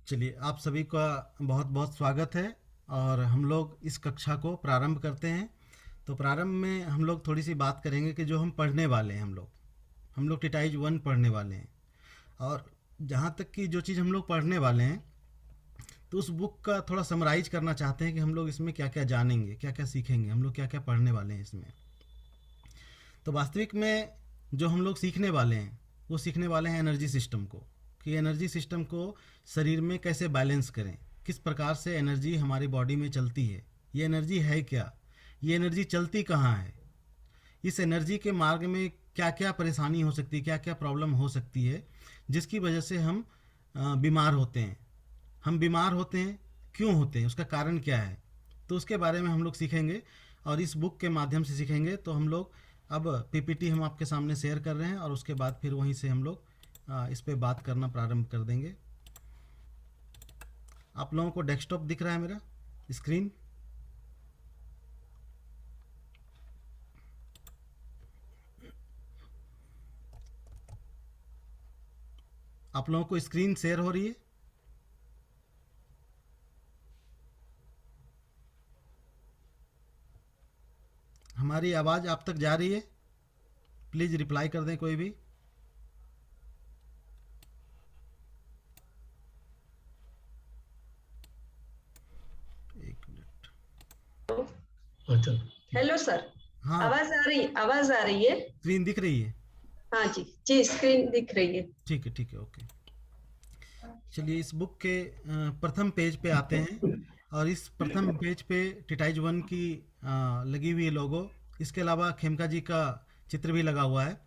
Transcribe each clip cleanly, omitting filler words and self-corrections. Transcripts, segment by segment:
चलिए, आप सभी का बहुत बहुत स्वागत है। और हम लोग इस कक्षा को प्रारंभ करते हैं। तो प्रारंभ में हम लोग थोड़ी सी बात करेंगे कि जो हम पढ़ने वाले हैं, हम लोग टिटाइज 1 पढ़ने वाले हैं। और जहाँ तक कि जो चीज़ हम लोग पढ़ने वाले हैं, तो उस बुक का थोड़ा समराइज करना चाहते हैं कि हम लोग इसमें क्या क्या जानेंगे, क्या क्या सीखेंगे, हम लोग क्या क्या पढ़ने वाले हैं इसमें। तो वास्तविक में जो हम लोग सीखने वाले हैं, वो सीखने वाले हैं एनर्जी सिस्टम को, कि एनर्जी सिस्टम को शरीर में कैसे बैलेंस करें, किस प्रकार से एनर्जी हमारी बॉडी में चलती है, ये एनर्जी है क्या, ये एनर्जी चलती कहाँ है, इस एनर्जी के मार्ग में क्या क्या परेशानी हो सकती है, क्या क्या प्रॉब्लम हो सकती है, जिसकी वजह से हम बीमार होते हैं। हम बीमार होते हैं, क्यों होते हैं, उसका कारण क्या है, तो उसके बारे में हम लोग सीखेंगे। और इस बुक के माध्यम से सीखेंगे। तो हम लोग अब पीपीटी हम आपके सामने शेयर कर रहे हैं, और उसके बाद फिर वहीं से हम लोग इस पे बात करना प्रारंभ कर देंगे। आप लोगों को डेस्कटॉप दिख रहा है, मेरा स्क्रीन? आप लोगों को स्क्रीन शेयर हो रही है? हमारी आवाज़ आप तक जा रही है? प्लीज़ रिप्लाई कर दें कोई भी। एक मिनट। अच्छा। ठीक। Hello sir. हाँ, आवाज आ रही है। स्क्रीन दिख रही है? हाँ जी जी, स्क्रीन दिख रही है। ठीक है, ठीक है, ओके। चलिए, इस बुक के प्रथम पेज पे आते हैं। और इस प्रथम पेज पे टिटाइज 1 की लगी हुई लोगो, इसके अलावा खेमका जी का चित्र भी लगा हुआ है।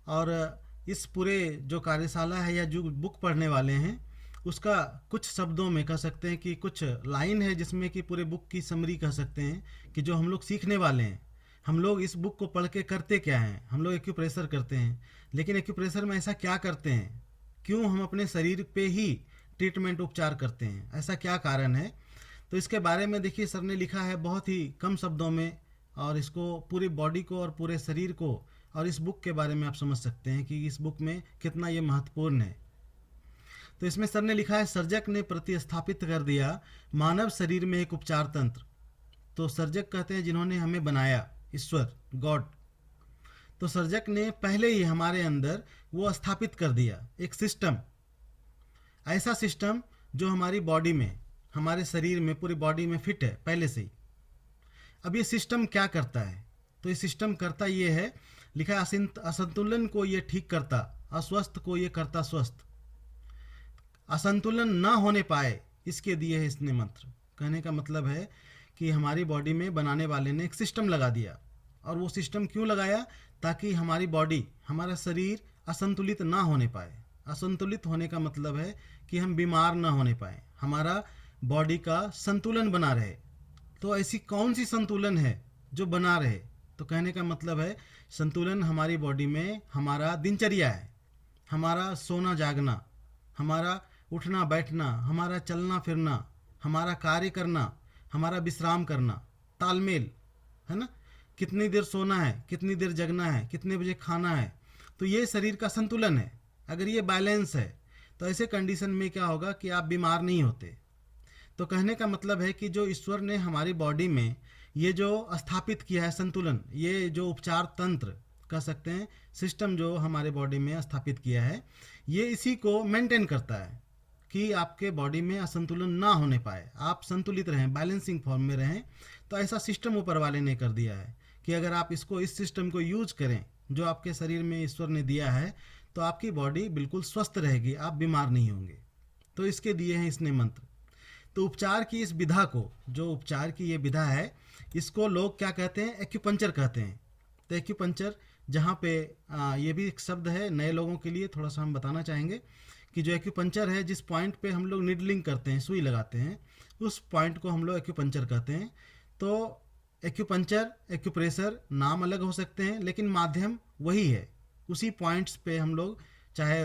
और इस पूरे जो कार्यशाला है या जो बुक पढ़ने वाले हैं, उसका कुछ शब्दों में कह सकते हैं कि कुछ लाइन है जिसमें कि पूरे बुक की समरी कह सकते हैं कि जो हम लोग सीखने वाले हैं, हम लोग इस बुक को पढ़ के करते क्या हैं। हम लोग एक्यूप्रेशर करते हैं, लेकिन एक्यूप्रेशर में ऐसा क्या करते हैं, क्यों हम अपने शरीर पे ही ट्रीटमेंट उपचार करते हैं, ऐसा क्या कारण है। तो इसके बारे में देखिए, सर ने लिखा है बहुत ही कम शब्दों में, और इसको पूरी बॉडी को और पूरे शरीर को और इस बुक के बारे में आप समझ सकते हैं कि इस बुक में कितना ये महत्वपूर्ण है। तो इसमें सर ने लिखा है, सर्जक ने प्रतिस्थापित कर दिया मानव शरीर में एक उपचार तंत्र। तो सर्जक कहते हैं जिन्होंने हमें बनाया, ईश्वर, गॉड। तो सर्जक ने पहले ही हमारे अंदर वो स्थापित कर दिया एक सिस्टम, ऐसा सिस्टम जो हमारी बॉडी में, हमारे शरीर में, पूरी बॉडी में फिट है पहले से ही। अब ये सिस्टम क्या करता है? तो ये सिस्टम करता ये है, लिखा है, असंतुलन को ये ठीक करता, अस्वस्थ को ये करता स्वस्थ। असंतुलन ना होने पाए, इसके दिए है इसने मंत्र। कहने का मतलब है कि हमारी बॉडी में बनाने वाले ने एक सिस्टम लगा दिया। और वो सिस्टम क्यों लगाया? ताकि हमारी बॉडी, हमारा शरीर असंतुलित ना होने पाए। असंतुलित होने का मतलब है कि हम बीमार ना होने पाए, हमारा बॉडी का संतुलन बना रहे। तो ऐसी कौन सी संतुलन है जो बना रहे? तो कहने का मतलब है, संतुलन हमारी बॉडी में हमारा दिनचर्या है, हमारा सोना जागना, हमारा उठना बैठना, हमारा चलना फिरना, हमारा कार्य करना, हमारा विश्राम करना, तालमेल, है ना। कितनी देर सोना है, कितनी देर जगना है, कितने बजे खाना है, तो ये शरीर का संतुलन है। अगर ये बैलेंस है, तो ऐसे कंडीशन में क्या होगा कि आप बीमार नहीं होते। तो कहने का मतलब है कि जो ईश्वर ने हमारी बॉडी में ये जो स्थापित किया है संतुलन, ये जो उपचार तंत्र कह सकते हैं, सिस्टम जो हमारे बॉडी में स्थापित किया है, ये इसी को मेंटेन करता है कि आपके बॉडी में असंतुलन ना होने पाए, आप संतुलित रहें, बैलेंसिंग फॉर्म में रहें। तो ऐसा सिस्टम ऊपर वाले ने कर दिया है कि अगर आप इसको, इस सिस्टम को यूज करें जो आपके शरीर में ईश्वर ने दिया है, तो आपकी बॉडी बिल्कुल स्वस्थ रहेगी, आप बीमार नहीं होंगे। तो इसके दिए हैं इसने मंत्र। तो उपचार की इस विधा को, जो उपचार की ये विधा है, इसको लोग क्या कहते हैं? एक्यूपंचर कहते हैं। तो एक्यूपंचर, जहाँ पे ये भी एक शब्द है नए लोगों के लिए, थोड़ा सा हम बताना चाहेंगे कि जो एक्यूपंचर है, जिस पॉइंट पे हम लोग निडलिंग करते हैं, सुई लगाते हैं, उस पॉइंट को हम लोग एक्यूपंचर कहते हैं। तो एक्यूपंचर, एक्यूप्रेशर नाम अलग हो सकते हैं, लेकिन माध्यम वही है। उसी पॉइंट्स पे हम लोग चाहे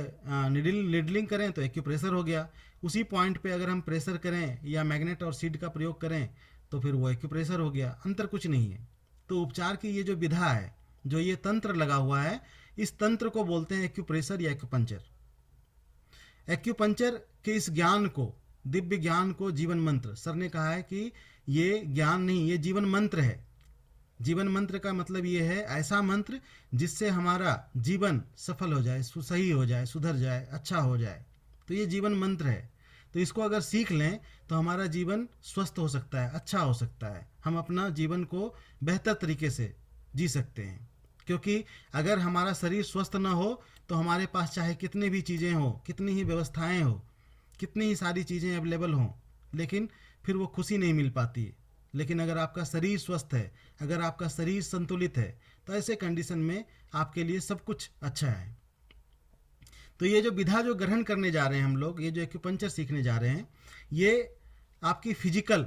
निडलिंग करें तो एक्यूप्रेशर हो गया, उसी पॉइंट पे अगर हम प्रेशर करें या मैग्नेट और सीड का प्रयोग करें तो फिर वो एक्यूप्रेशर हो गया, अंतर कुछ नहीं है। तो उपचार की ये जो विधा है, जो ये तंत्र लगा हुआ है, इस तंत्र को बोलते हैं एक्यूप्रेशर या एक्यूपंचर। एक्यूपंचर के इस ज्ञान को दिव्य ज्ञान को जीवन मंत्र, सर ने कहा है कि ये ज्ञान नहीं, ये जीवन मंत्र है। जीवन मंत्र का मतलब ये है ऐसा मंत्र जिससे हमारा जीवन सफल हो जाए, सही हो जाए, सुधर जाए, अच्छा हो जाए। तो ये जीवन मंत्र है। तो इसको अगर सीख लें तो हमारा जीवन स्वस्थ हो सकता है, अच्छा हो सकता है, हम अपना जीवन को बेहतर तरीके से जी सकते हैं। क्योंकि अगर हमारा शरीर स्वस्थ ना हो तो हमारे पास चाहे कितनी भी चीज़ें हों, कितनी ही व्यवस्थाएं हो, कितनी ही सारी चीज़ें अवेलेबल हों, लेकिन फिर वो खुशी नहीं मिल पाती है। लेकिन अगर आपका शरीर स्वस्थ है, अगर आपका शरीर संतुलित है, तो ऐसे कंडीशन में आपके लिए सब कुछ अच्छा है। तो ये जो विधा जो ग्रहण करने जा रहे हैं हम लोग, ये जो एक्यूपंक्चर सीखने जा रहे हैं, ये आपकी फिजिकल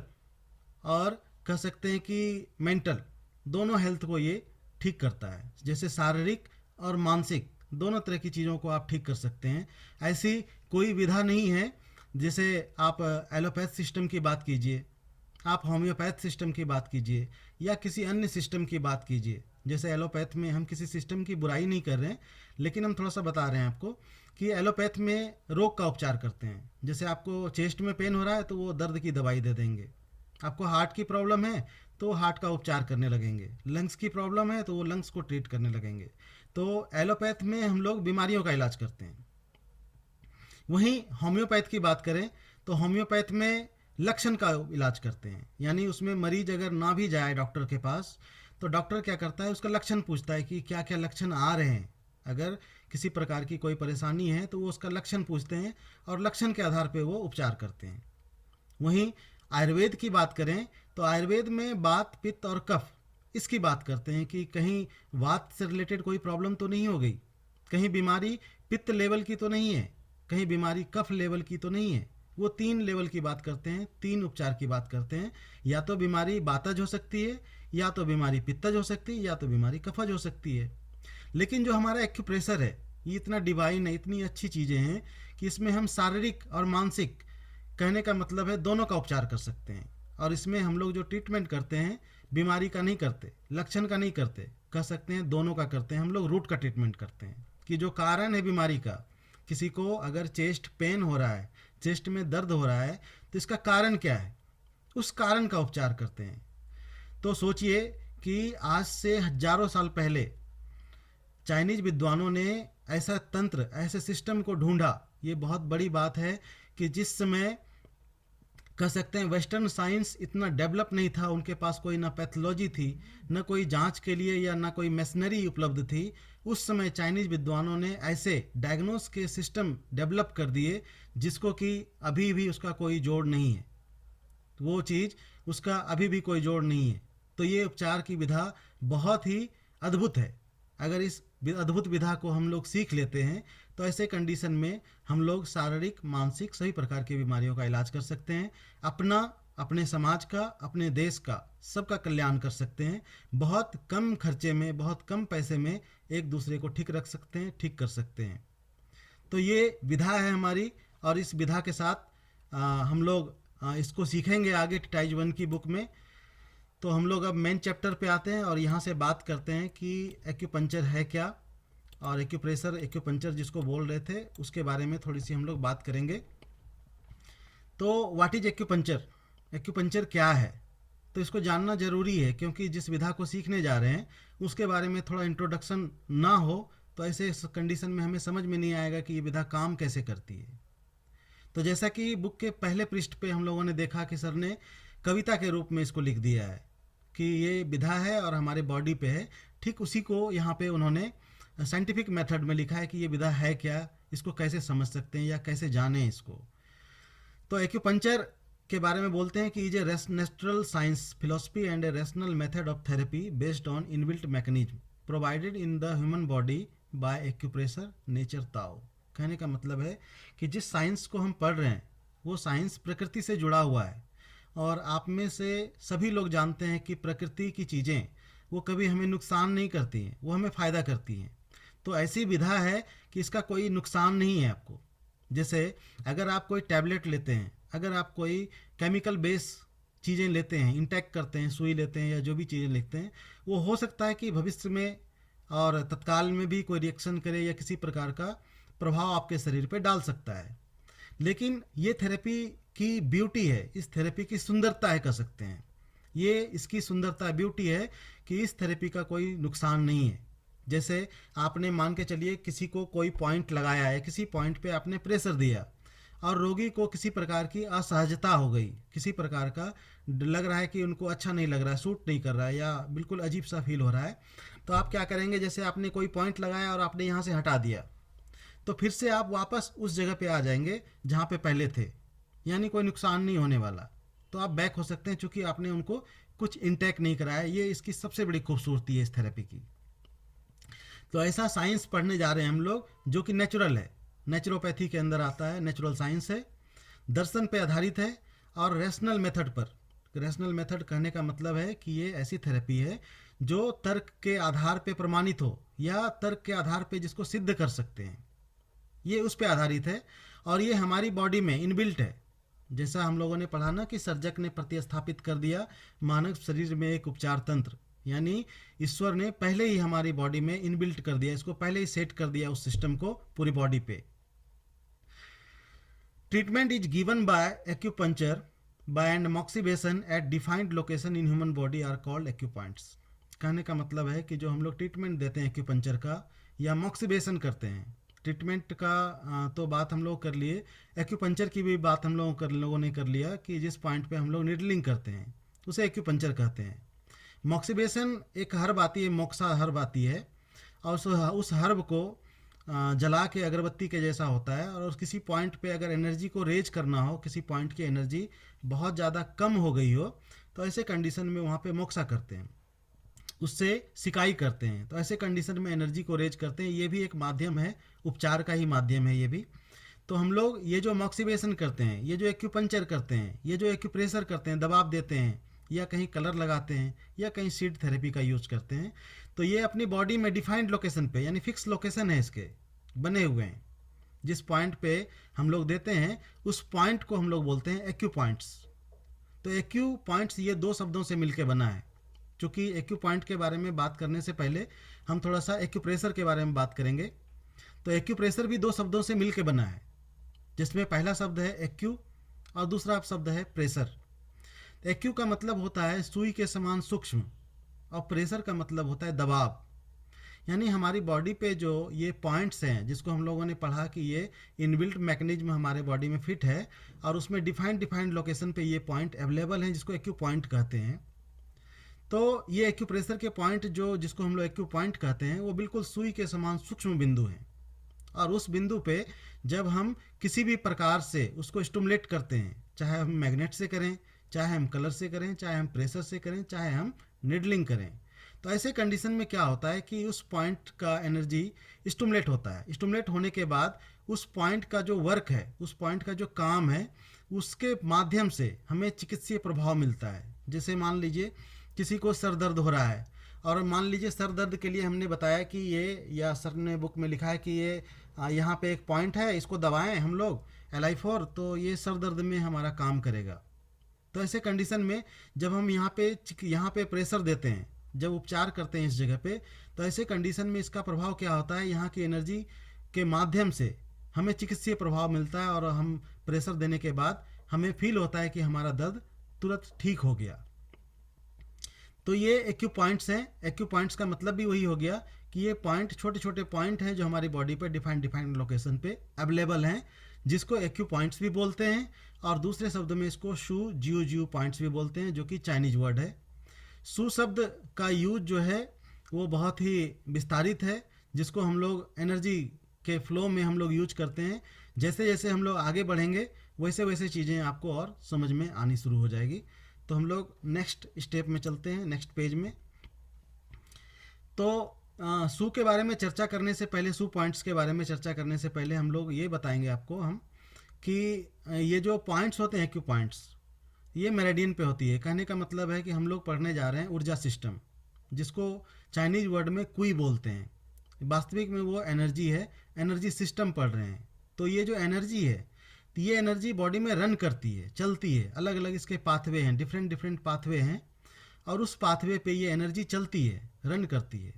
और कह सकते हैं कि मेंटल दोनों हेल्थ को ये ठीक करता है। जैसे शारीरिक और मानसिक दोनों तरह की चीज़ों को आप ठीक कर सकते हैं। ऐसी कोई विधा नहीं है, जैसे आप एलोपैथ सिस्टम की बात कीजिए, आप होम्योपैथ सिस्टम की बात कीजिए, या किसी अन्य सिस्टम की बात कीजिए। जैसे एलोपैथ में हम किसी सिस्टम की बुराई नहीं कर रहे हैं, लेकिन हम थोड़ा सा बता रहे हैं आपको कि एलोपैथ में रोग का उपचार करते हैं। जैसे आपको चेस्ट में पेन हो रहा है तो वो दर्द की दवाई दे देंगे, आपको हार्ट की प्रॉब्लम है तो हार्ट का उपचार करने लगेंगे, लंग्स की प्रॉब्लम है तो वो लंग्स को ट्रीट करने लगेंगे। तो एलोपैथ में हम लोग बीमारियों का इलाज करते हैं। वहीं होम्योपैथ की बात करें तो होम्योपैथ में लक्षण का इलाज करते हैं। यानी उसमें मरीज अगर ना भी जाए डॉक्टर के पास तो डॉक्टर क्या करता है, उसका लक्षण पूछता है कि क्या क्या लक्षण आ रहे हैं। अगर किसी प्रकार की कोई परेशानी है तो वो उसका लक्षण पूछते हैं और लक्षण के आधार पर वो उपचार करते हैं। वहीं आयुर्वेद की बात करें तो आयुर्वेद में वात, पित्त और कफ इसकी बात करते हैं कि कहीं वात से रिलेटेड कोई प्रॉब्लम तो नहीं हो गई, कहीं बीमारी पित्त लेवल की तो नहीं है, कहीं बीमारी कफ लेवल की तो नहीं है। वो 3 लेवल की बात करते हैं, 3 उपचार की बात करते हैं। या तो बीमारी वातज हो सकती है, या तो बीमारी पित्तज हो सकती है, या तो बीमारी कफज हो सकती है। लेकिन जो हमारा एक्यूप्रेशर है ये इतना डिवाइन है, इतनी अच्छी चीज़ें हैं कि इसमें हम शारीरिक और मानसिक, कहने का मतलब है दोनों का उपचार कर सकते हैं। और इसमें हम लोग जो ट्रीटमेंट करते हैं बीमारी का नहीं करते, लक्षण का नहीं करते, कह सकते हैं दोनों का करते हैं। हम लोग रूट का ट्रीटमेंट करते हैं कि जो कारण है बीमारी का, किसी को अगर चेस्ट पेन हो रहा है, चेस्ट में दर्द हो रहा है तो इसका कारण क्या है, उस कारण का उपचार करते हैं। तो सोचिए कि आज से हजारों साल पहले चाइनीज विद्वानों ने ऐसा तंत्र, ऐसे सिस्टम को ढूंढा। ये बहुत बड़ी बात है कि जिस समय कह सकते हैं वेस्टर्न साइंस इतना डेवलप नहीं था, उनके पास कोई ना पैथोलॉजी थी, न कोई जांच के लिए या ना कोई मशीनरी उपलब्ध थी। उस समय चाइनीज विद्वानों ने ऐसे डायग्नोस के सिस्टम डेवलप कर दिए जिसको कि अभी भी उसका कोई जोड़ नहीं है, वो चीज़ उसका अभी भी कोई जोड़ नहीं है। तो ये उपचार की विधा बहुत ही अद्भुत है। अगर इस अद्भुत विधा को हम लोग सीख लेते हैं तो ऐसे कंडीशन में हम लोग शारीरिक, मानसिक सभी प्रकार की बीमारियों का इलाज कर सकते हैं। अपना, अपने समाज का, अपने देश का, सबका कल्याण कर सकते हैं। बहुत कम खर्चे में, बहुत कम पैसे में एक दूसरे को ठीक रख सकते हैं, ठीक कर सकते हैं। तो ये विधा है हमारी, और इस विधा के साथ हम लोग इसको सीखेंगे आगे टाइज 1 की बुक में। तो हम लोग अब मेन चैप्टर पे आते हैं और यहाँ से बात करते हैं कि एक्यूपंक्चर है क्या, और एक्यूप्रेशर, एक्यूपंक्चर जिसको बोल रहे थे, उसके बारे में थोड़ी सी हम लोग बात करेंगे। तो व्हाट इज एक्यूपंक्चर, एक्यूपंक्चर क्या है, तो इसको जानना ज़रूरी है। क्योंकि जिस विधा को सीखने जा रहे हैं उसके बारे में थोड़ा इंट्रोडक्शन ना हो तो ऐसे कंडीशन में हमें समझ में नहीं आएगा कि ये विधा काम कैसे करती है। तो जैसा कि बुक के पहले पृष्ठ पे हम लोगों ने देखा कि सर ने कविता के रूप में इसको लिख दिया है कि ये विधा है और हमारे बॉडी पे है, ठीक उसी को यहाँ पे उन्होंने साइंटिफिक मेथड में लिखा है कि ये विधा है क्या, इसको कैसे समझ सकते हैं या कैसे जानें इसको। तो एक्यूपंक्चर के बारे में बोलते हैं कि is a natural science philosophy and a rational method of therapy based on inbuilt mechanism provided in the human body by acupressure nature Tao. कहने का मतलब है कि जिस साइंस को हम पढ़ रहे हैं वो साइंस प्रकृति से जुड़ा हुआ है, और आप में से सभी लोग जानते हैं कि प्रकृति की चीज़ें वो कभी हमें नुकसान नहीं करती हैं, वो हमें फ़ायदा करती हैं। तो ऐसी विधा है कि इसका कोई नुकसान नहीं है आपको। जैसे अगर आप कोई टैबलेट लेते हैं, अगर आप कोई केमिकल बेस चीज़ें लेते हैं, इंटेक करते हैं, सुई लेते हैं या जो भी चीज़ें लेते हैं, वो हो सकता है कि भविष्य में और तत्काल में भी कोई रिएक्शन करे या किसी प्रकार का प्रभाव आपके शरीर पे डाल सकता है। लेकिन ये थेरेपी की ब्यूटी है, इस थेरेपी की सुंदरता है कह सकते हैं। ये इसकी सुंदरता ब्यूटी है कि इस थेरेपी का कोई नुकसान नहीं है। जैसे आपने मान के चलिए किसी को कोई पॉइंट लगाया है, किसी पॉइंट पे आपने प्रेशर दिया और रोगी को किसी प्रकार की असहजता हो गई, किसी प्रकार का लग रहा है कि उनको अच्छा नहीं लग रहा है, सूट नहीं कर रहा है या बिल्कुल अजीब सा फील हो रहा है, तो आप क्या करेंगे, जैसे आपने कोई पॉइंट लगाया और आपने यहाँ से हटा दिया, तो फिर से आप वापस उस जगह पे आ जाएंगे जहाँ पे पहले थे, यानी कोई नुकसान नहीं होने वाला। तो आप बैक हो सकते हैं चूँकि आपने उनको कुछ इंटैक्ट नहीं कराया। ये इसकी सबसे बड़ी खूबसूरती है इस थेरेपी की। तो ऐसा साइंस पढ़ने जा रहे हैं हम लोग जो कि नेचुरल है, नेचुरोपैथी के अंदर आता है, नेचुरल साइंस है, दर्शन पे आधारित है और रैशनल मेथड पर। रैशनल मेथड कहने का मतलब है कि ये ऐसी थेरेपी है जो तर्क के आधार पे प्रमाणित हो या तर्क के आधार पे जिसको सिद्ध कर सकते हैं, ये उस पे आधारित है। और ये हमारी बॉडी में इनबिल्ट है। जैसा हम लोगों ने पढ़ा ना कि सर्जक ने प्रतिस्थापित कर दिया मानव शरीर में एक उपचार तंत्र, यानी ईश्वर ने पहले ही हमारी बॉडी में इनबिल्ट कर दिया, इसको पहले ही सेट कर दिया उस सिस्टम को पूरी बॉडी पे। Treatment is given by acupuncture by and moxibustion at defined location in human body are called acupoints. कहने का मतलब है कि जो हम लोग ट्रीटमेंट देते हैं एक्यूपंक्चर का या मॉक्सिबेशन करते हैं, ट्रीटमेंट का तो बात हम लोग कर लिए, एक्यूपंक्चर की भी बात हम लोगों ने कर लिया कि जिस पॉइंट पे हम लोग नीडलिंग करते हैं उसे एक्यूपंक्चर कहते हैं। मॉक्सिबेशन एक हर्ब आती है, मोक्सा हर्ब आती है, और उस हर्ब को जला के अगरबत्ती के जैसा होता है, और किसी पॉइंट पे अगर एनर्जी को रेज करना हो, किसी पॉइंट की एनर्जी बहुत ज़्यादा कम हो गई हो, तो ऐसे कंडीशन में वहाँ पे मोक्सा करते हैं, उससे सिकाई करते हैं। तो ऐसे कंडीशन में एनर्जी को रेज करते हैं। ये भी एक माध्यम है, उपचार का ही माध्यम है ये भी। तो हम लोग ये जो मॉक्सिबेशन करते हैं, ये जो एक्यूपंक्चर करते हैं, ये जो एक्यूप्रेशर करते हैं, दबाव देते हैं या कहीं कलर लगाते हैं या कहीं सीड थेरेपी का यूज करते हैं, तो ये अपनी बॉडी में डिफाइंड लोकेशन पे, यानी फिक्स लोकेशन है इसके बने हुए हैं, जिस पॉइंट पे हम लोग देते हैं उस पॉइंट को हम लोग बोलते हैं एक्यू पॉइंट्स। तो एक्यू पॉइंट्स ये दो शब्दों से मिलकर बना है। चूँकि एक्यू पॉइंट के बारे में बात करने से पहले हम थोड़ा सा एक्यूप्रेशर के बारे में बात करेंगे। तो एक्यूप्रेशर भी दो शब्दों से मिलकर बना है, जिसमें पहला शब्द है एक्यू और दूसरा शब्द है प्रेशर। एक्यू का मतलब होता है सुई के समान सूक्ष्म, और प्रेशर का मतलब होता है दबाव। यानी हमारी बॉडी पे जो ये पॉइंट्स हैं, जिसको हम लोगों ने पढ़ा कि ये इनबिल्ट मैकेनिज्म हमारे बॉडी में फिट है और उसमें डिफाइंड लोकेशन पे ये पॉइंट अवेलेबल हैं, जिसको एक्यू पॉइंट कहते हैं। तो ये एक्यूप्रेशर के पॉइंट जो जिसको हम लोग एक्यू पॉइंट कहते हैं, वो बिल्कुल सुई के समान सूक्ष्म बिंदु हैं, और उस बिंदु पे जब हम किसी भी प्रकार से उसको स्टिमुलेट करते हैं, चाहे हम मैग्नेट से करें, चाहे हम कलर से करें, चाहे हम प्रेशर से करें, चाहे हम निडलिंग करें, तो ऐसे कंडीशन में क्या होता है कि उस पॉइंट का एनर्जी स्टिमुलेट होता है। स्टिमुलेट होने के बाद उस पॉइंट का जो वर्क है, उस पॉइंट का जो काम है, उसके माध्यम से हमें चिकित्सीय प्रभाव मिलता है। जैसे मान लीजिए किसी को सर दर्द हो रहा है, और मान लीजिए सर दर्द के लिए हमने बताया कि ये, या सर ने बुक में लिखा है कि ये यहाँ पे एक पॉइंट है, इसको दबाएं हम लोग LI4, तो ये सर दर्द में हमारा काम करेगा। तो ऐसे कंडीशन में जब हम यहाँ पे प्रेशर देते हैं, जब उपचार करते हैं इस जगह पे, तो ऐसे कंडीशन में इसका प्रभाव क्या होता है, यहाँ की एनर्जी के माध्यम से हमें चिकित्सीय प्रभाव मिलता है, और हम प्रेशर देने के बाद हमें फील होता है कि हमारा दर्द तुरंत ठीक हो गया। तो ये एक्यू पॉइंट्स हैं। एक्यू पॉइंट्स का मतलब भी वही हो गया कि ये पॉइंट छोटे छोटे पॉइंट हैं जो हमारी बॉडी पे डिफाइंड लोकेशन पे अवेलेबल हैं, जिसको एक्यू पॉइंट्स भी बोलते हैं, और दूसरे शब्द में इसको शू जियो पॉइंट्स भी बोलते हैं, जो कि चाइनीज वर्ड है। शू शब्द का यूज जो है वो बहुत ही विस्तारित है, जिसको हम लोग एनर्जी के फ्लो में हम लोग यूज करते हैं। जैसे जैसे हम लोग आगे बढ़ेंगे वैसे वैसे चीज़ें आपको और समझ में आनी शुरू हो जाएगी। तो हम लोग नेक्स्ट स्टेप में चलते हैं, नेक्स्ट पेज में। तो शू के बारे में चर्चा करने से पहले, शू पॉइंट्स के बारे में चर्चा करने से पहले हम लोग ये बताएंगे आपको हम कि ये जो पॉइंट्स होते हैं एक्यू पॉइंट्स, ये मेरिडियन पे होती है। कहने का मतलब है कि हम लोग पढ़ने जा रहे हैं ऊर्जा सिस्टम, जिसको चाइनीज वर्ड में कुई बोलते हैं। वास्तविक में वो एनर्जी है, एनर्जी सिस्टम पढ़ रहे हैं। तो ये जो एनर्जी है, तो ये एनर्जी बॉडी में रन करती है, चलती है। अलग अलग इसके पाथवे हैं, डिफरेंट पाथवे हैं, और उस पाथवे पे ये एनर्जी चलती है, रन करती है।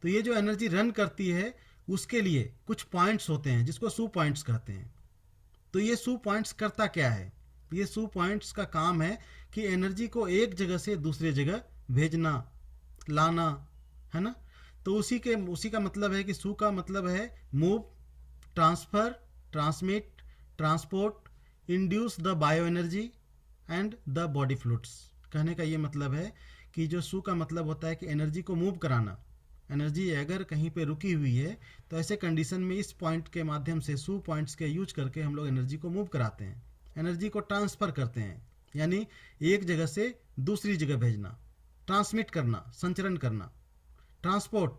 तो ये जो एनर्जी रन करती है, उसके लिए कुछ पॉइंट्स होते हैं जिसको शू पॉइंट्स कहते हैं। तो ये शू पॉइंट्स करता क्या है, ये सू पॉइंट्स का काम है कि एनर्जी को एक जगह से दूसरी जगह भेजना, लाना, है ना। तो उसी का मतलब है कि सू का मतलब है move, transfer, transmit, transport, induce the bio energy and the body fluids. कहने का ये मतलब है कि जो सू का मतलब होता है कि एनर्जी को मूव कराना। एनर्जी अगर कहीं पे रुकी हुई है तो ऐसे कंडीशन में इस पॉइंट के माध्यम से सू पॉइंट्स के यूज करके हम लोग एनर्जी को मूव कराते हैं, एनर्जी को ट्रांसफ़र करते हैं, यानी एक जगह से दूसरी जगह भेजना, ट्रांसमिट करना, संचरण करना, ट्रांसपोर्ट।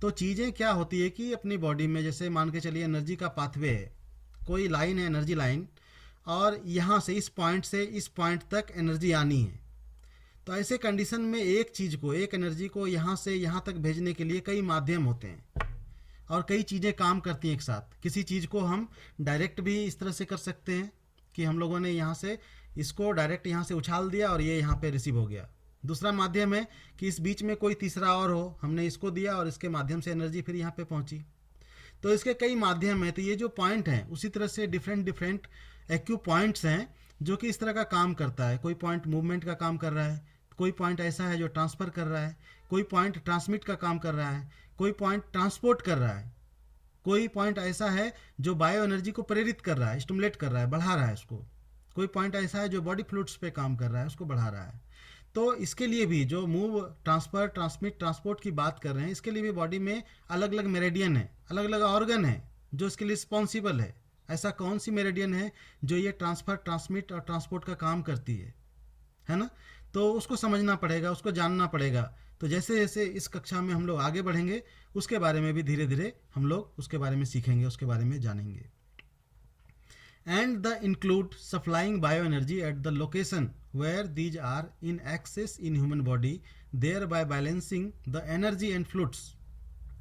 तो चीज़ें क्या होती है कि अपनी बॉडी में जैसे मान के चलिए एनर्जी का पाथवे है, कोई लाइन है एनर्जी लाइन, और यहाँ से इस पॉइंट तक एनर्जी आनी है। तो ऐसे कंडीशन में एक चीज़ को, एक एनर्जी को यहाँ से यहाँ तक भेजने के लिए कई माध्यम होते हैं और कई चीज़ें काम करती हैं एक साथ। किसी चीज़ को हम डायरेक्ट भी इस तरह से कर सकते हैं कि हम लोगों ने यहाँ से इसको डायरेक्ट यहाँ से उछाल दिया और ये यहाँ पे रिसीव हो गया। दूसरा माध्यम है कि इस बीच में कोई तीसरा और हो, हमने इसको दिया और इसके माध्यम से एनर्जी फिर यहाँ पे पहुँची। तो इसके कई माध्यम हैं। तो ये जो पॉइंट हैं उसी तरह से डिफरेंट एक्यू पॉइंट्स हैं जो कि इस तरह का काम करता है। कोई पॉइंट मूवमेंट का काम कर रहा है, कोई पॉइंट ऐसा है जो ट्रांसफ़र कर रहा है, कोई पॉइंट ट्रांसमिट का काम कर रहा है, कोई पॉइंट ट्रांसपोर्ट कर रहा है, कोई पॉइंट ऐसा है जो बायो एनर्जी को प्रेरित कर रहा है, स्टिमुलेट कर रहा है, बढ़ा रहा है उसको, कोई पॉइंट ऐसा है जो बॉडी फ्लूइड्स पे काम कर रहा है, उसको बढ़ा रहा है। तो इसके लिए भी जो मूव, ट्रांसफ़र, ट्रांसमिट, ट्रांसपोर्ट की बात कर रहे हैं, इसके लिए भी बॉडी में अलग अलग मेरेडियन है, अलग अलग ऑर्गन है जो इसके लिए रिस्पॉन्सिबल है। ऐसा कौन सी मेरेडियन है जो ये ट्रांसफ़र, ट्रांसमिट और ट्रांसपोर्ट का काम करती है ना। तो उसको समझना पड़ेगा, उसको जानना पड़ेगा। तो जैसे जैसे इस कक्षा में हम लोग आगे बढ़ेंगे उसके बारे में भी धीरे धीरे हम लोग उसके बारे में सीखेंगे, उसके बारे में जानेंगे। And the include supplying bio energy at the location where these are in excess in human body, thereby balancing the energy and fluids.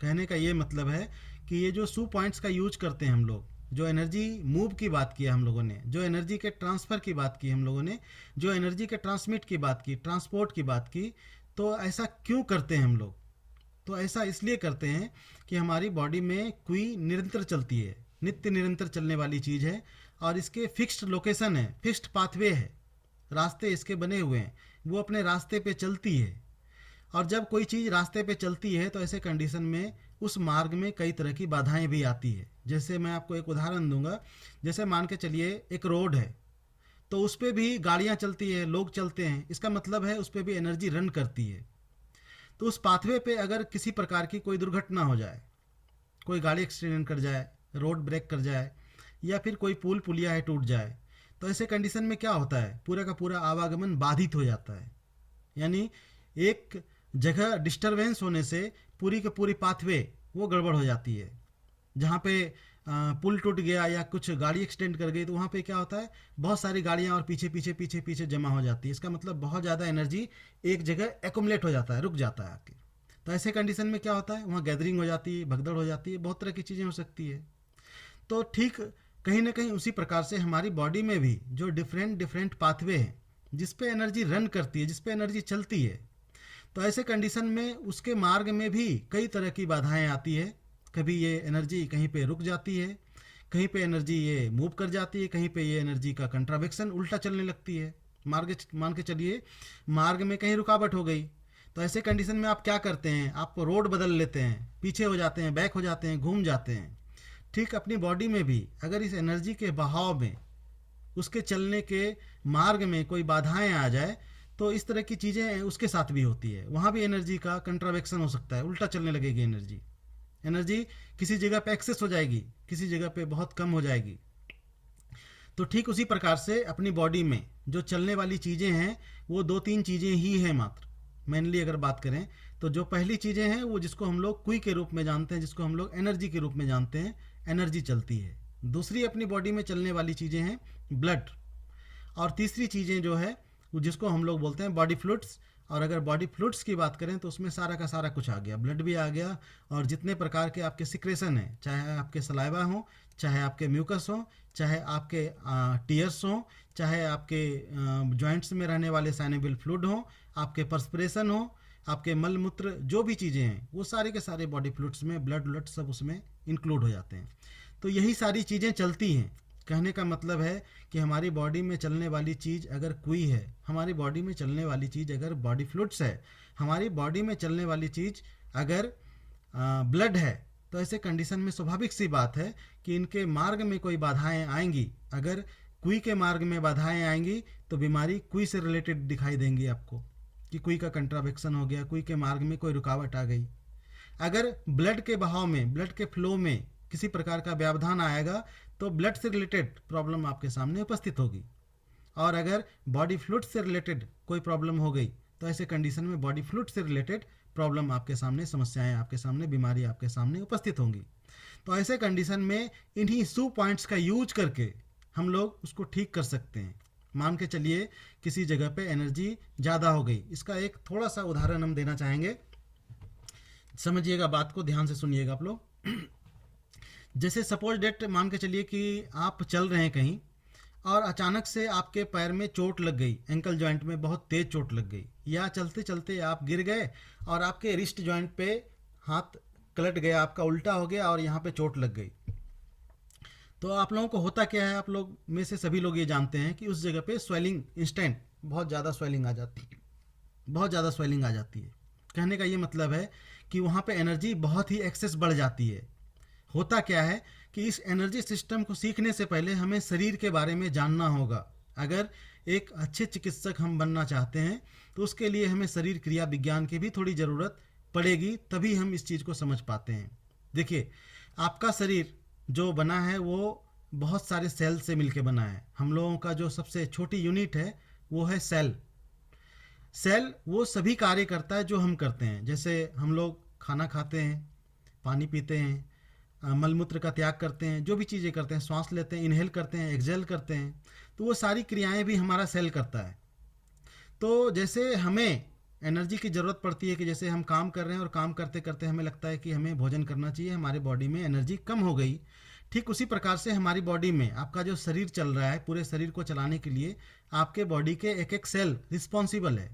कहने का ये मतलब है कि ये जो सू पॉइंट्स का यूज करते हैं हम लोग, जो एनर्जी मूव की बात की हम लोगों ने, जो एनर्जी के ट्रांसफ़र की बात की हम लोगों ने, जो एनर्जी के ट्रांसमिट की बात की, ट्रांसपोर्ट की बात की, तो ऐसा क्यों करते हैं हम लोग? तो ऐसा इसलिए करते हैं कि हमारी बॉडी में कुई निरंतर चलती है, नित्य निरंतर चलने वाली चीज़ है और इसके फिक्स्ड लोकेशन है, फिक्स्ड पाथवे है, रास्ते इसके बने हुए हैं, वो अपने रास्ते पे चलती है। और जब कोई चीज़ रास्ते पे चलती है तो ऐसे कंडीशन में उस मार्ग में कई तरह की बाधाएं भी आती है। जैसे मैं आपको एक उदाहरण दूंगा, जैसे मान के चलिए एक रोड है तो उस पर भी गाड़ियां चलती है, लोग चलते हैं, इसका मतलब है उस पर भी एनर्जी रन करती है। तो उस पाथवे पे अगर किसी प्रकार की कोई दुर्घटना हो जाए, कोई गाड़ी एक्सीडेंट कर जाए, रोड ब्रेक कर जाए, या फिर कोई पुल पुलिया है टूट जाए, तो ऐसे कंडीशन में क्या होता है, पूरा का पूरा आवागमन बाधित हो जाता है। यानी एक जगह डिस्टरबेंस होने से पूरी की पूरी पाथवे वो गड़बड़ हो जाती है। जहाँ पे पुल टूट गया या कुछ गाड़ी एक्सीडेंट कर गई तो वहाँ पे क्या होता है, बहुत सारी गाड़ियाँ और पीछे जमा हो जाती है। इसका मतलब बहुत ज़्यादा एनर्जी एक जगह एकुमुलेट हो जाता है, रुक जाता है आके। तो ऐसे कंडीशन में क्या होता है, वहाँ गैदरिंग हो जाती है, भगदड़ हो जाती है, बहुत तरह की चीज़ें हो सकती है। तो ठीक कहीं ना कहीं उसी प्रकार से हमारी बॉडी में भी जो डिफरेंट पाथवे हैं जिस पे एनर्जी रन करती है, जिस पे एनर्जी चलती है, तो ऐसे कंडीशन में उसके मार्ग में भी कई तरह की बाधाएं आती है। कभी ये एनर्जी कहीं पे रुक जाती है, कहीं पे एनर्जी ये मूव कर जाती है, कहीं पे ये एनर्जी का कंट्रावेक्शन उल्टा चलने लगती है। मान के चलिए मार्ग में कहीं रुकावट हो गई, तो ऐसे कंडीशन में आप क्या करते हैं, आप रोड बदल लेते हैं, पीछे हो जाते हैं, बैक हो जाते हैं, घूम जाते हैं। ठीक अपनी बॉडी में भी अगर इस एनर्जी के बहाव में, उसके चलने के मार्ग में कोई बाधाएं आ जाए तो इस तरह की चीज़ें उसके साथ भी होती है। वहाँ भी एनर्जी का कंट्रावेक्शन हो सकता है, उल्टा चलने लगेगी एनर्जी किसी जगह पे एक्सेस हो जाएगी, किसी जगह पे बहुत कम हो जाएगी। तो ठीक उसी प्रकार से अपनी बॉडी में जो चलने वाली चीज़ें हैं वो 2-3 चीज़ें ही हैं मात्र। मेनली अगर बात करें तो जो पहली चीज़ें हैं वो जिसको हम लोग कुई के रूप में जानते हैं, जिसको हम लोग एनर्जी के रूप में जानते हैं, एनर्जी चलती है। दूसरी अपनी बॉडी में चलने वाली चीज़ें हैं ब्लड, और तीसरी चीज़ें जो है वो जिसको हम लोग बोलते हैं बॉडी फ्लूइड्स। और अगर बॉडी फ्लूइड्स की बात करें तो उसमें सारा का सारा कुछ आ गया, ब्लड भी आ गया, और जितने प्रकार के आपके सिक्रेशन हैं, चाहे आपके सलाइवा हो, चाहे आपके म्यूकस हो, चाहे आपके टीयर्स हो, चाहे आपके जॉइंट्स में रहने वाले साइनेबल फ्लूइड हो, आपके पर्सपिरेशन हो, आपके मल मूत्र, जो भी चीज़ें हैं वो सारे के सारे बॉडी फ्लूइड्स में ब्लड सब उसमें इंक्लूड हो जाते हैं। तो यही सारी चीज़ें चलती हैं। कहने का मतलब है कि हमारी बॉडी में चलने वाली चीज़ अगर कुई है, हमारी बॉडी में चलने वाली चीज़ अगर बॉडी फ्लूइड्स है, हमारी बॉडी में चलने वाली चीज़ अगर ब्लड है, तो ऐसे कंडीशन में स्वाभाविक सी बात है कि इनके मार्ग में कोई बाधाएं आएंगी। अगर कुई के मार्ग में बाधाएं आएंगी तो बीमारी कुई से रिलेटेड दिखाई देंगी आपको, कि कुई का कंट्रावेक्शन हो गया, कुई के मार्ग में कोई रुकावट आ गई। अगर ब्लड के बहाव में, ब्लड के फ्लो में किसी प्रकार का व्यवधान आएगा तो ब्लड से रिलेटेड प्रॉब्लम आपके सामने उपस्थित होगी। और अगर बॉडी फ्लूइड से रिलेटेड कोई प्रॉब्लम हो गई तो ऐसे कंडीशन में बॉडी फ्लूइड से रिलेटेड प्रॉब्लम आपके सामने, समस्याएं आपके सामने, बीमारी आपके सामने उपस्थित होंगी। तो ऐसे कंडीशन में इन्हीं सू पॉइंट्स का यूज करके हम लोग उसको ठीक कर सकते हैं। मान के चलिए किसी जगह पे एनर्जी ज़्यादा हो गई, इसका एक थोड़ा सा उदाहरण हम देना चाहेंगे, समझिएगा, बात को ध्यान से सुनिएगा आप लोग। जैसे सपोज डेट मान के चलिए कि आप चल रहे हैं कहीं और अचानक से आपके पैर में चोट लग गई, एंकल जॉइंट में बहुत तेज चोट लग गई, या चलते चलते आप गिर गए और आपके रिस्ट जॉइंट पे हाथ कलट गया, आपका उल्टा हो गया और यहाँ पे चोट लग गई। तो आप लोगों को होता क्या है, आप लोग में से सभी लोग ये जानते हैं कि उस जगह पे स्वेलिंग इंस्टेंट बहुत ज़्यादा स्वेलिंग आ जाती है, बहुत ज़्यादा स्वेलिंग आ जाती है। कहने का ये मतलब है कि वहाँ पे एनर्जी बहुत ही एक्सेस बढ़ जाती है। होता क्या है कि इस एनर्जी सिस्टम को सीखने से पहले हमें शरीर के बारे में जानना होगा। अगर एक अच्छे चिकित्सक हम बनना चाहते हैं तो उसके लिए हमें शरीर क्रिया विज्ञान की भी थोड़ी ज़रूरत पड़ेगी, तभी हम इस चीज़ को समझ पाते हैं। देखिए, आपका शरीर जो बना है वो बहुत सारे सेल से मिलके बना है। हम लोगों का जो सबसे छोटी यूनिट है वो है सेल। सेल वो सभी कार्य करता है जो हम करते हैं। जैसे हम लोग खाना खाते हैं, पानी पीते हैं, मलमूत्र का त्याग करते हैं, जो भी चीज़ें करते हैं, श्वास लेते हैं, इनहेल करते हैं, एक्सहेल करते हैं, तो वो सारी क्रियाएं भी हमारा सेल करता है। तो जैसे हमें एनर्जी की ज़रूरत पड़ती है कि जैसे हम काम कर रहे हैं और काम करते करते हमें लगता है कि हमें भोजन करना चाहिए, हमारे बॉडी में एनर्जी कम हो गई, ठीक उसी प्रकार से हमारी बॉडी में आपका जो शरीर चल रहा है, पूरे शरीर को चलाने के लिए आपके बॉडी के एक एक सेल रिस्पॉन्सिबल है,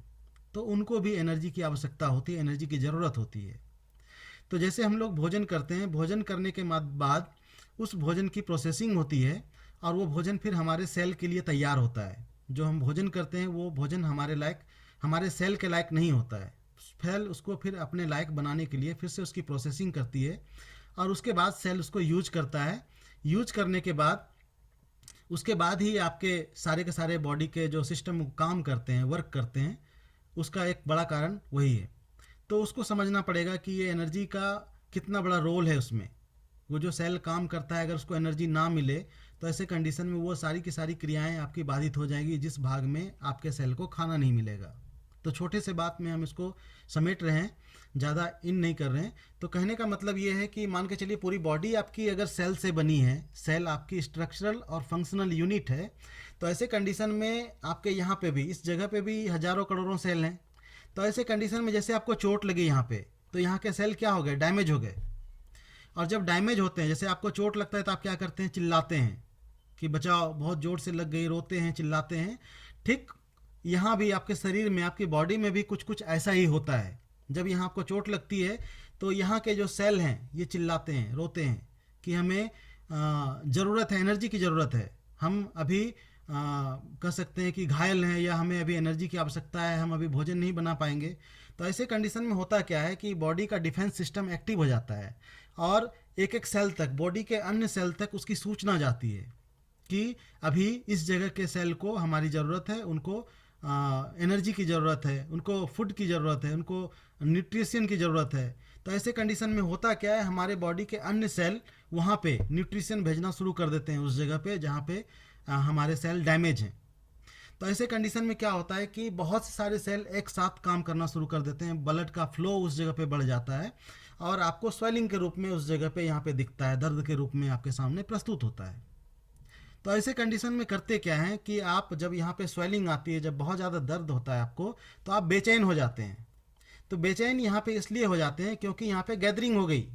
तो उनको भी एनर्जी की आवश्यकता होती है, एनर्जी की ज़रूरत होती है। तो जैसे हम लोग भोजन करते हैं, भोजन करने के बाद उस भोजन की प्रोसेसिंग होती है और वो भोजन फिर हमारे सेल के लिए तैयार होता है। जो हम भोजन करते हैं वो भोजन हमारे लायक, हमारे सेल के लायक नहीं होता है। सेल उसको फिर अपने लायक बनाने के लिए फिर से उसकी प्रोसेसिंग करती है और उसके बाद सेल उसको यूज करता है। यूज करने के बाद उसके बाद ही आपके सारे के सारे बॉडी के जो सिस्टम काम करते हैं, वर्क करते हैं, उसका एक बड़ा कारण वही है। तो उसको समझना पड़ेगा कि ये एनर्जी का कितना बड़ा रोल है उसमें। वो जो सेल काम करता है, अगर उसको एनर्जी ना मिले तो ऐसे कंडीशन में वो सारी की सारी क्रियाएं आपकी बाधित हो जाएगी, जिस भाग में आपके सेल को खाना नहीं मिलेगा। तो छोटे से बात में हम इसको समेट रहे हैं, ज़्यादा इन नहीं कर रहे हैं। तो कहने का मतलब ये है कि मान के चलिए पूरी बॉडी आपकी अगर सेल से बनी है, सेल आपकी स्ट्रक्चरल और फंक्शनल यूनिट है, तो ऐसे कंडीशन में आपके यहाँ पे भी, इस जगह पे भी हज़ारों करोड़ों सेल हैं। तो ऐसे कंडीशन में जैसे आपको चोट लगी यहाँ पे, तो यहाँ के सेल क्या हो गए, डैमेज हो गए। और जब डैमेज होते हैं, जैसे आपको चोट लगता है तो आप क्या करते हैं, चिल्लाते हैं कि बचाओ, बहुत ज़ोर से लग गई, रोते हैं, चिल्लाते हैं। ठीक यहाँ भी आपके शरीर में, आपकी बॉडी में भी कुछ कुछ ऐसा ही होता है। जब यहाँ आपको चोट लगती है तो यहाँ के जो सेल हैं ये चिल्लाते हैं, रोते हैं कि हमें ज़रूरत है, एनर्जी की ज़रूरत है, हम अभी कह सकते हैं कि घायल हैं, या हमें अभी एनर्जी की आवश्यकता है, हम अभी भोजन नहीं बना पाएंगे। तो ऐसे कंडीशन में होता क्या है कि बॉडी का डिफेंस सिस्टम एक्टिव हो जाता है और एक एक सेल तक, बॉडी के अन्य सेल तक उसकी सूचना जाती है कि अभी इस जगह के सेल को हमारी ज़रूरत है, उनको एनर्जी की ज़रूरत है, उनको फूड की ज़रूरत है, उनको न्यूट्रिशन की ज़रूरत है। तो ऐसे कंडीशन में होता क्या है, हमारे बॉडी के अन्य सेल वहाँ पे न्यूट्रिशन भेजना शुरू कर देते हैं उस जगह पे जहाँ पे हमारे सेल डैमेज हैं। तो ऐसे कंडीशन में क्या होता है कि बहुत सारे सेल एक साथ काम करना शुरू कर देते हैं, ब्लड का फ्लो उस जगह पे बढ़ जाता है और आपको स्वेलिंग के रूप में उस जगह पे यहाँ पे दिखता है, दर्द के रूप में आपके सामने प्रस्तुत होता है। तो ऐसे कंडीशन में करते क्या है कि आप जब यहाँ पे स्वेलिंग आती है, जब बहुत ज़्यादा दर्द होता है आपको, तो आप बेचैन हो जाते हैं। तो बेचैन यहाँ पे इसलिए हो जाते हैं क्योंकि यहाँ पे गैदरिंग हो गई,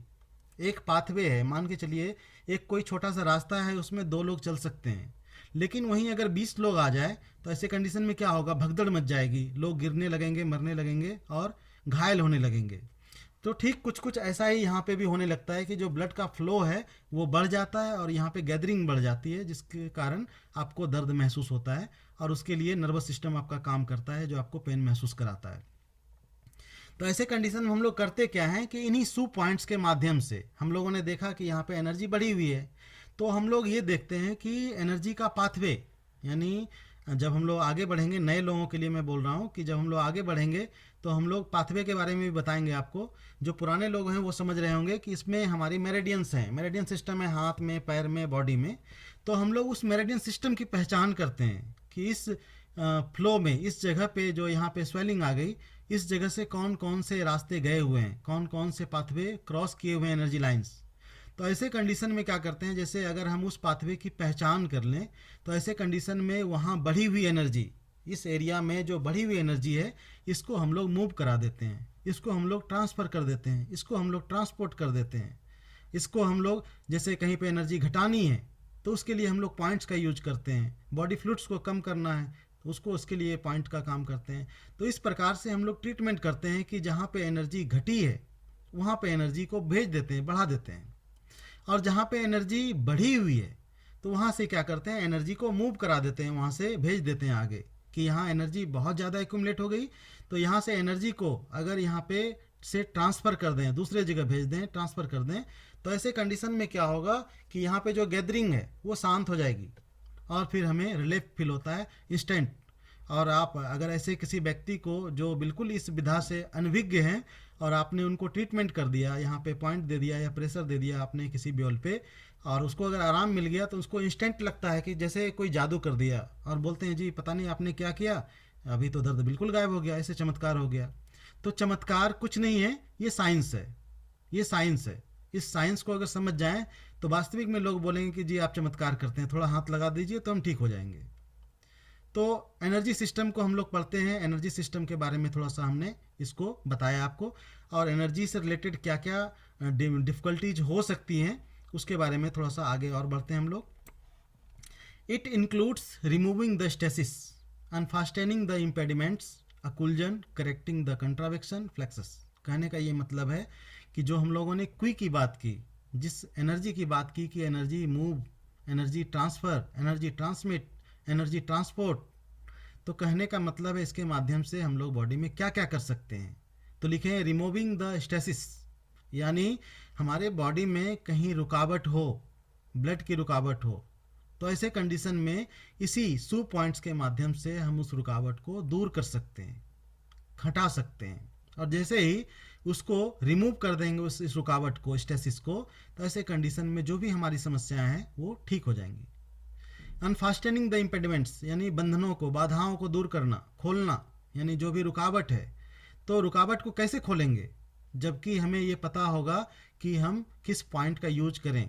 एक पाथवे है, मान के चलिए एक कोई छोटा सा रास्ता है, उसमें 2 लोग चल सकते हैं, लेकिन वहीं अगर 20 लोग आ जाए तो ऐसे कंडीशन में क्या होगा, भगदड़ मच जाएगी, लोग गिरने लगेंगे, मरने लगेंगे और घायल होने लगेंगे। तो ठीक कुछ कुछ ऐसा ही यहाँ पे भी होने लगता है कि जो ब्लड का फ्लो है वो बढ़ जाता है और यहाँ पे गैदरिंग बढ़ जाती है, जिसके कारण आपको दर्द महसूस होता है और उसके लिए नर्वस सिस्टम आपका काम करता है जो आपको पेन महसूस कराता है। तो ऐसे कंडीशन में हम लोग करते क्या हैं कि इन्हीं सू पॉइंट्स के माध्यम से हम लोगों ने देखा कि यहाँ पे एनर्जी बढ़ी हुई है, तो हम लोग ये देखते हैं कि एनर्जी का पाथवे, यानी जब हम लोग आगे बढ़ेंगे, नए लोगों के लिए मैं बोल रहा हूँ कि जब हम लोग आगे बढ़ेंगे तो हम लोग पाथवे के बारे में भी बताएंगे आपको। जो पुराने लोग हैं वो समझ रहे होंगे कि इसमें हमारी मेरेडियंस हैं, मेरेडियन सिस्टम है हाथ में, पैर में, बॉडी में। तो हम लोग उस मेरेडियन सिस्टम की पहचान करते हैं कि इस फ्लो में, इस जगह पे जो यहाँ पे स्वेलिंग आ गई, इस जगह से कौन कौन से रास्ते गए हुए हैं, कौन कौन से पाथवे क्रॉस किए हुए हैं एनर्जी लाइंस। तो ऐसे कंडीशन में क्या करते हैं, जैसे अगर हम उस पाथवे की पहचान कर लें तो ऐसे कंडीशन में वहाँ बढ़ी हुई एनर्जी, इस एरिया में जो बढ़ी हुई एनर्जी है, इसको हम लोग मूव करा देते हैं, इसको हम लोग ट्रांसफ़र कर देते हैं, इसको हम लोग ट्रांसपोर्ट कर देते हैं। इसको हम लोग, जैसे कहीं पे एनर्जी घटानी है तो उसके लिए हम लोग पॉइंट्स का यूज करते हैं, बॉडी फ्लूइड्स को कम करना है तो उसको, उसके लिए पॉइंट का काम करते हैं। तो इस प्रकार से हम लोग ट्रीटमेंट करते हैं कि जहाँ पे एनर्जी घटी है वहाँ पे एनर्जी को भेज देते हैं, बढ़ा देते हैं, और जहाँ पे एनर्जी बढ़ी हुई है तो वहाँ से क्या करते हैं, एनर्जी को मूव करा देते हैं, वहाँ से भेज देते हैं आगे कि यहाँ एनर्जी बहुत ज़्यादा एक्यूमुलेट हो गई, तो यहाँ से एनर्जी को अगर यहाँ पे से ट्रांसफ़र कर दें, दूसरे जगह भेज दें, ट्रांसफ़र कर दें, तो ऐसे कंडीशन में क्या होगा कि यहाँ पे जो गैदरिंग है वो शांत हो जाएगी और फिर हमें रिलीफ फील होता है इंस्टेंट। और आप अगर ऐसे किसी व्यक्ति को जो बिल्कुल इस विधा से अनभिज्ञ हैं और आपने उनको ट्रीटमेंट कर दिया, यहाँ पे पॉइंट दे दिया या प्रेशर दे दिया आपने किसी ब्योल पे, और उसको अगर आराम मिल गया तो उसको इंस्टेंट लगता है कि जैसे कोई जादू कर दिया, और बोलते हैं जी पता नहीं आपने क्या किया, अभी तो दर्द बिल्कुल गायब हो गया, ऐसे चमत्कार हो गया। तो चमत्कार कुछ नहीं है, ये साइंस है, ये साइंस है। इस साइंस को अगर समझ जाएं तो वास्तविक में लोग बोलेंगे कि जी आप चमत्कार करते हैं, थोड़ा हाथ लगा दीजिए तो हम ठीक हो जाएंगे। तो एनर्जी सिस्टम को हम लोग पढ़ते हैं, एनर्जी सिस्टम के बारे में थोड़ा सा हमने इसको बताया आपको, और एनर्जी से रिलेटेड क्या क्या डिफ़िकल्टीज हो सकती हैं उसके बारे में थोड़ा सा आगे और बढ़ते हैं हम लोग। It includes removing the stasis, unfastening the impediments, occlusion, correcting the contravection, flexus. कहने का ये मतलब है कि जो हम लोगों ने क्वी की बात की, जिस एनर्जी की बात की कि energy move, energy transfer, energy transmit, energy transport, तो कहने का मतलब है इसके माध्यम से हम लोग बॉडी में क्या क्या कर सकते हैं। तो लिखे हैं रिमूविंग द स्टेसिस, यानी हमारे बॉडी में कहीं रुकावट हो, ब्लड की रुकावट हो, तो ऐसे कंडीशन में इसी सू पॉइंट्स के माध्यम से हम उस रुकावट को दूर कर सकते हैं, हटा सकते हैं। और जैसे ही उसको रिमूव कर देंगे इस रुकावट को, स्टेसिस को, तो ऐसे कंडीशन में जो भी हमारी समस्याएं हैं वो ठीक हो जाएंगी। अनफास्टेनिंग द इम्पेडिमेंट्स, यानी बंधनों को, बाधाओं को दूर करना, खोलना, यानी जो भी रुकावट है, तो रुकावट को कैसे खोलेंगे, जबकि हमें ये पता होगा कि हम किस पॉइंट का यूज करें,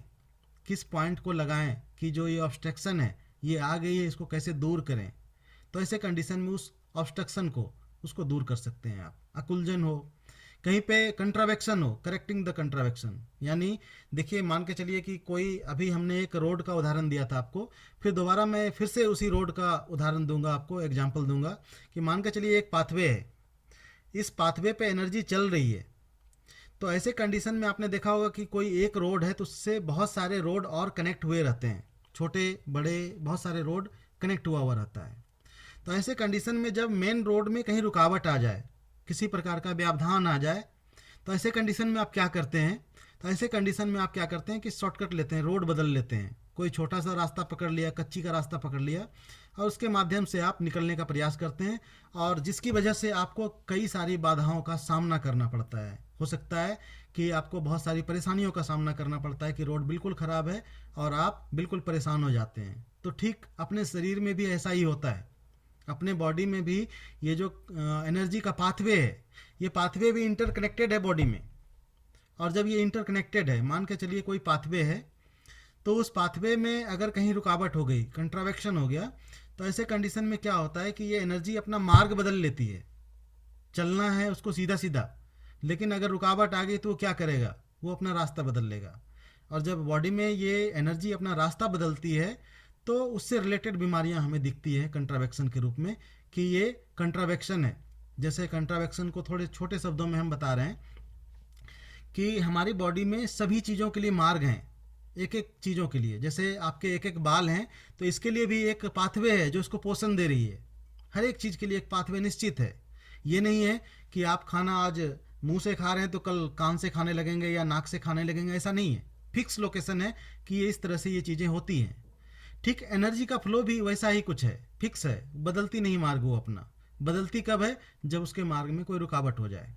किस पॉइंट को लगाएं कि जो ये ऑब्स्ट्रक्शन है ये आ गई है, इसको कैसे दूर करें। तो ऐसे कंडीशन में उस ऑब्स्ट्रक्शन को, उसको दूर कर सकते हैं आप। अकुलजन हो, कहीं पे कंट्रावेक्शन हो, करेक्टिंग द कंट्रावेक्शन, यानी देखिए मान के चलिए कि कोई, अभी हमने एक रोड का उदाहरण दिया था आपको, फिर दोबारा मैं फिर से उसी रोड का उदाहरण दूंगा आपको, एग्जांपल दूंगा कि मान के चलिए एक पाथवे है, इस पाथवे पे एनर्जी चल रही है, तो ऐसे कंडीशन में आपने देखा होगा कि कोई एक रोड है तो उससे बहुत सारे रोड और कनेक्ट हुए रहते हैं, छोटे बड़े बहुत सारे रोड कनेक्ट हुआ रहता है। तो ऐसे कंडीशन में जब मेन रोड में कहीं रुकावट आ जाए, किसी प्रकार का व्यवधान आ जाए, तो ऐसे कंडीशन में आप क्या करते हैं, तो ऐसे कंडीशन में आप क्या करते हैं कि शॉर्टकट लेते हैं, रोड बदल लेते हैं, कोई छोटा सा रास्ता पकड़ लिया, कच्ची का रास्ता पकड़ लिया, और उसके माध्यम से आप निकलने का प्रयास करते हैं, और जिसकी वजह से आपको कई सारी बाधाओं का सामना करना पड़ता है। हो सकता है कि आपको बहुत सारी परेशानियों का सामना करना पड़ता है कि रोड बिल्कुल ख़राब है और आप बिल्कुल परेशान हो जाते हैं। तो ठीक अपने शरीर में भी ऐसा ही होता है, अपने बॉडी में भी ये जो एनर्जी का पाथवे है, ये पाथवे भी इंटरकनेक्टेड है बॉडी में। और जब ये इंटरकनेक्टेड है, मान के चलिए कोई पाथवे है, तो उस पाथवे में अगर कहीं रुकावट हो गई, कंट्रावेक्शन हो गया, तो ऐसे कंडीशन में क्या होता है कि ये एनर्जी अपना मार्ग बदल लेती है, चलना है उसको सीधा सीधा, लेकिन अगर रुकावट आ गई तो वो क्या करेगा, वो अपना रास्ता बदल लेगा। और जब बॉडी में ये एनर्जी अपना रास्ता बदलती है तो उससे रिलेटेड बीमारियां हमें दिखती है कंट्रावेक्शन के रूप में, कि ये कंट्रावेक्शन है। जैसे कंट्रावेक्शन को थोड़े छोटे शब्दों में हम बता रहे हैं कि हमारी बॉडी में सभी चीज़ों के लिए मार्ग हैं, एक एक चीज़ों के लिए। जैसे आपके एक एक बाल हैं, तो इसके लिए भी एक पाथवे है जो इसको पोषण दे रही है। हर एक चीज़ के लिए एक पाथवे निश्चित है। ये नहीं है कि आप खाना आज मुंह से खा रहे हैं तो कल कान से खाने लगेंगे या नाक से खाने लगेंगे, ऐसा नहीं है। फिक्स लोकेशन है कि ये इस तरह से ये चीज़ें होती हैं। ठीक एनर्जी का फ्लो भी वैसा ही कुछ है, फिक्स है, बदलती नहीं मार्ग वो अपना। बदलती कब है? जब उसके मार्ग में कोई रुकावट हो जाए,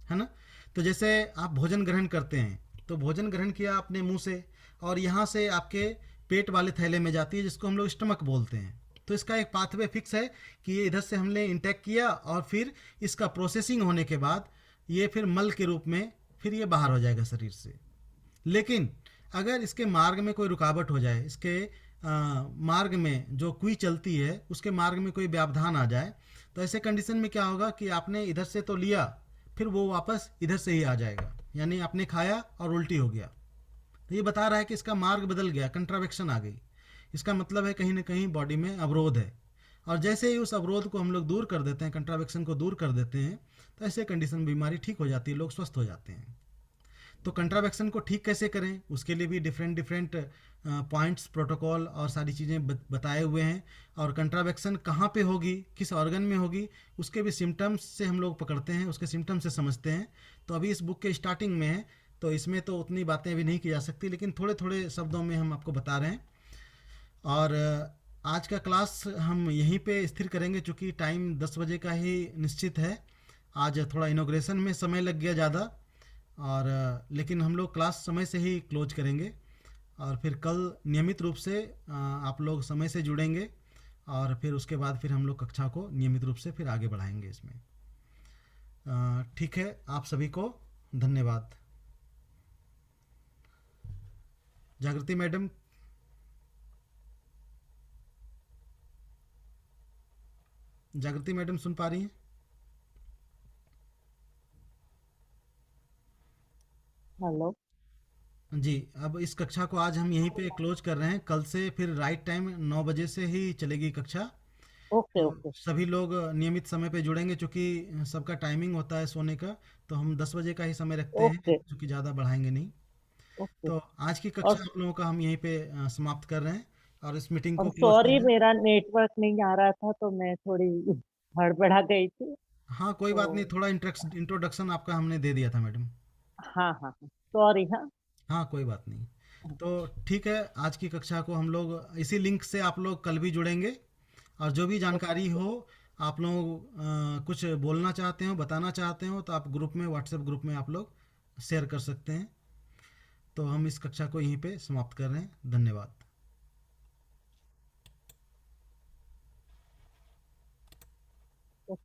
है ना। तो जैसे आप भोजन ग्रहण करते हैं, तो भोजन ग्रहण किया आपने मुंह से, और यहाँ से आपके पेट वाले थैले में जाती है जिसको हम लोग स्टमक बोलते हैं। तो इसका एक पाथवे फिक्स है कि ये इधर से हमने इंटेक किया और फिर इसका प्रोसेसिंग होने के बाद ये फिर मल के रूप में फिर ये बाहर हो जाएगा शरीर से। लेकिन अगर इसके मार्ग में कोई रुकावट हो जाए, इसके मार्ग में जो कुई चलती है उसके मार्ग में कोई व्यवधान आ जाए, तो ऐसे कंडीशन में क्या होगा कि आपने इधर से तो लिया, फिर वो वापस इधर से ही आ जाएगा, यानी आपने खाया और उल्टी हो गया। तो ये बता रहा है कि इसका मार्ग बदल गया, कंट्रावेक्शन आ गई। इसका मतलब है कहीं ना कहीं बॉडी में अवरोध है, और जैसे ही उस अवरोध को हम लोग दूर कर देते हैं, कंट्रावेक्शन को दूर कर देते हैं, तो ऐसे कंडीशन बीमारी ठीक हो जाती है, लोग स्वस्थ हो जाते हैं। तो कंट्रावेक्शन को ठीक कैसे करें, उसके लिए भी डिफरेंट डिफरेंट पॉइंट्स, प्रोटोकॉल और सारी चीज़ें बताए हुए हैं। और कंट्रावेक्शन कहाँ पे होगी, किस ऑर्गन में होगी, उसके भी सिम्टम्स से हम लोग पकड़ते हैं, उसके सिम्टम्स से समझते हैं। तो अभी इस बुक के स्टार्टिंग में है, तो इसमें तो उतनी बातें अभी नहीं की जा सकती, लेकिन थोड़े थोड़े शब्दों में हम आपको बता रहे हैं। और आज का क्लास हम यहीं पे स्थिर करेंगे, चूँकि टाइम 10 बजे का ही निश्चित है। आज थोड़ा इनोग्रेशन में समय लग गया ज़्यादा, और लेकिन हम लोग क्लास समय से ही क्लोज करेंगे। और फिर कल नियमित रूप से आप लोग समय से जुड़ेंगे, और फिर उसके बाद फिर हम लोग कक्षा को नियमित रूप से फिर आगे बढ़ाएंगे इसमें। ठीक है, आप सभी को धन्यवाद। जागृति मैडम, जागृति मैडम सुन पा रही हैं? हेलो। जी, अब इस कक्षा को आज हम यहीं पे क्लोज कर रहे हैं। कल से फिर राइट टाइम 9 बजे से ही चलेगी कक्षा। ओके तो ओके सभी लोग नियमित समय पे जुड़ेंगे, क्योंकि सबका टाइमिंग होता है सोने का। तो हम 10 बजे का ही समय रखते हैं, ओके क्योंकि ज़्यादा बढ़ाएंगे नहीं। ओके। तो आज की और कक्षा आप लोगों का हम यहीं पे समाप्त कर रहे हैं, और इस मीटिंग और को क्लोज कर सॉरी, रहे हैं। मेरा नेटवर्क नहीं आ रहा था तो मैं थोड़ी हड़बड़ा गई थी। हाँ, कोई बात नहीं, तो थोड़ा इंट्रोडक्शन आपका हमने दे दिया था मैडम। हाँ हाँ हाँ, सॉरी। हाँ हाँ, कोई बात नहीं। तो ठीक है, आज की कक्षा को हम लोग इसी लिंक से आप लोग कल भी जुड़ेंगे। और जो भी जानकारी ओके हो, आप लोग कुछ बोलना चाहते हो, बताना चाहते हो, तो आप ग्रुप में, व्हाट्सएप ग्रुप में आप लोग शेयर कर सकते हैं। तो हम इस कक्षा को यहीं पे समाप्त कर रहे हैं। धन्यवाद। ओके।